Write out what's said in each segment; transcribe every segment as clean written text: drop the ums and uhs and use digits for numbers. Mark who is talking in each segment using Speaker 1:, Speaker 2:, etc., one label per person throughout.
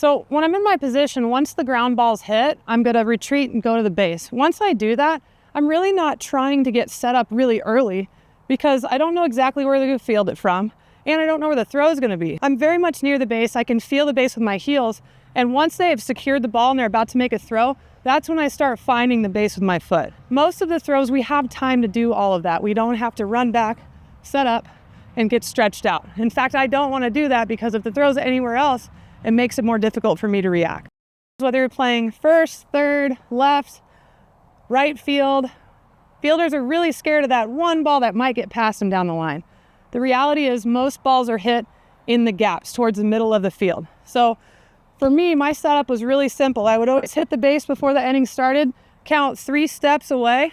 Speaker 1: So when I'm in my position, once the ground ball's hit, I'm gonna retreat and go to the base. Once I do that, I'm really not trying to get set up really early because I don't know exactly where they're gonna field it from, and I don't know where the throw is gonna be. I'm very much near the base. I can feel the base with my heels, and once they have secured the ball and they're about to make a throw, that's when I start finding the base with my foot. Most of the throws, we have time to do all of that. We don't have to run back, set up, and get stretched out. In fact, I don't want to do that because if the throw's anywhere else, it makes it more difficult for me to react. Whether you're playing first, third, left, right field, fielders are really scared of that one ball that might get past them down the line. The reality is most balls are hit in the gaps towards the middle of the field. So for me, my setup was really simple. I would always hit the base before the inning started, count 3 steps away,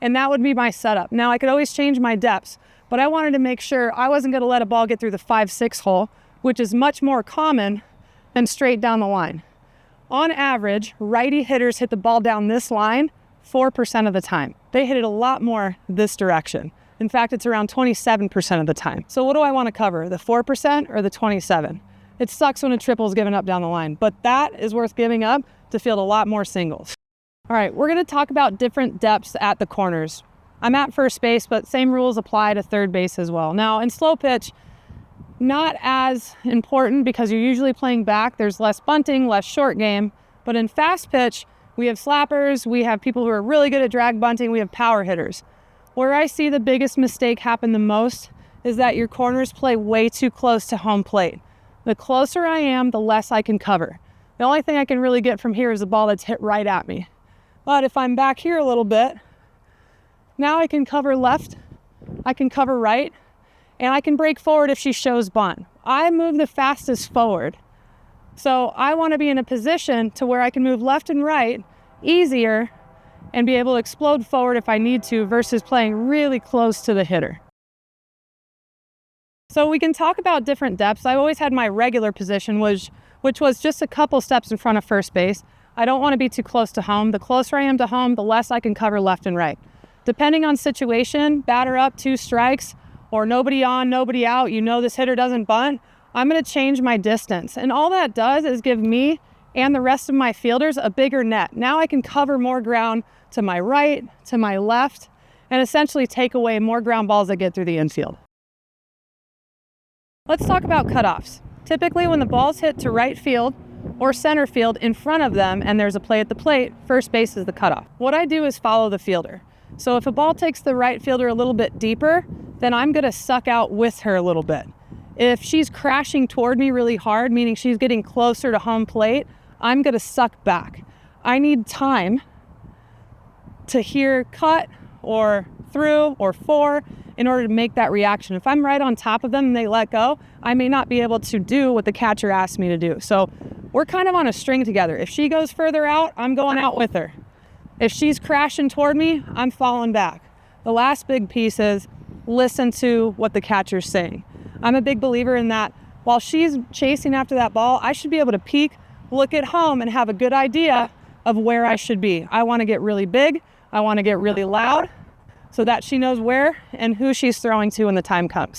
Speaker 1: and that would be my setup. Now I could always change my depths, but I wanted to make sure I wasn't gonna let a ball get through the 5-6 hole, which is much more common than straight down the line. On average, righty hitters hit the ball down this line 4% of the time. They hit it a lot more this direction. In fact, it's around 27% of the time. So what do I want to cover, the 4% or the 27? It sucks when a triple is given up down the line, but that is worth giving up to field a lot more singles. All right, we're gonna talk about different depths at the corners. I'm at first base, but same rules apply to third base as well. Now in slow pitch, not as important because you're usually playing back. There's less bunting, less short game. But in fast pitch, we have slappers, we have people who are really good at drag bunting, we have power hitters. Where I see the biggest mistake happen the most is that your corners play way too close to home plate. The closer I am, the less I can cover. The only thing I can really get from here is a ball that's hit right at me. But if I'm back here a little bit, now I can cover left, I can cover right, and I can break forward if she shows bunt. I move the fastest forward. So I want to be in a position to where I can move left and right easier and be able to explode forward if I need to versus playing really close to the hitter. So we can talk about different depths. I always had my regular position, which was just a couple steps in front of first base. I don't want to be too close to home. The closer I am to home, the less I can cover left and right. Depending on situation, batter up, 2 strikes, or nobody on, nobody out, you know this hitter doesn't bunt, I'm going to change my distance. And all that does is give me and the rest of my fielders a bigger net. Now I can cover more ground to my right, to my left, and essentially take away more ground balls that get through the infield. Let's talk about cutoffs. Typically when the ball's hit to right field or center field in front of them and there's a play at the plate, first base is the cutoff. What I do is follow the fielder. So if a ball takes the right fielder a little bit deeper, then I'm gonna suck out with her a little bit. If she's crashing toward me really hard, meaning she's getting closer to home plate, I'm gonna suck back. I need time to hear cut or through or for in order to make that reaction. If I'm right on top of them and they let go, I may not be able to do what the catcher asked me to do. So we're kind of on a string together. If she goes further out, I'm going out with her. If she's crashing toward me, I'm falling back. The last big piece is listen to what the catcher's saying. I'm a big believer in that while she's chasing after that ball, I should be able to peek, look at home, and have a good idea of where I should be. I want to get really big. I want to get really loud so that she knows where and who she's throwing to when the time comes.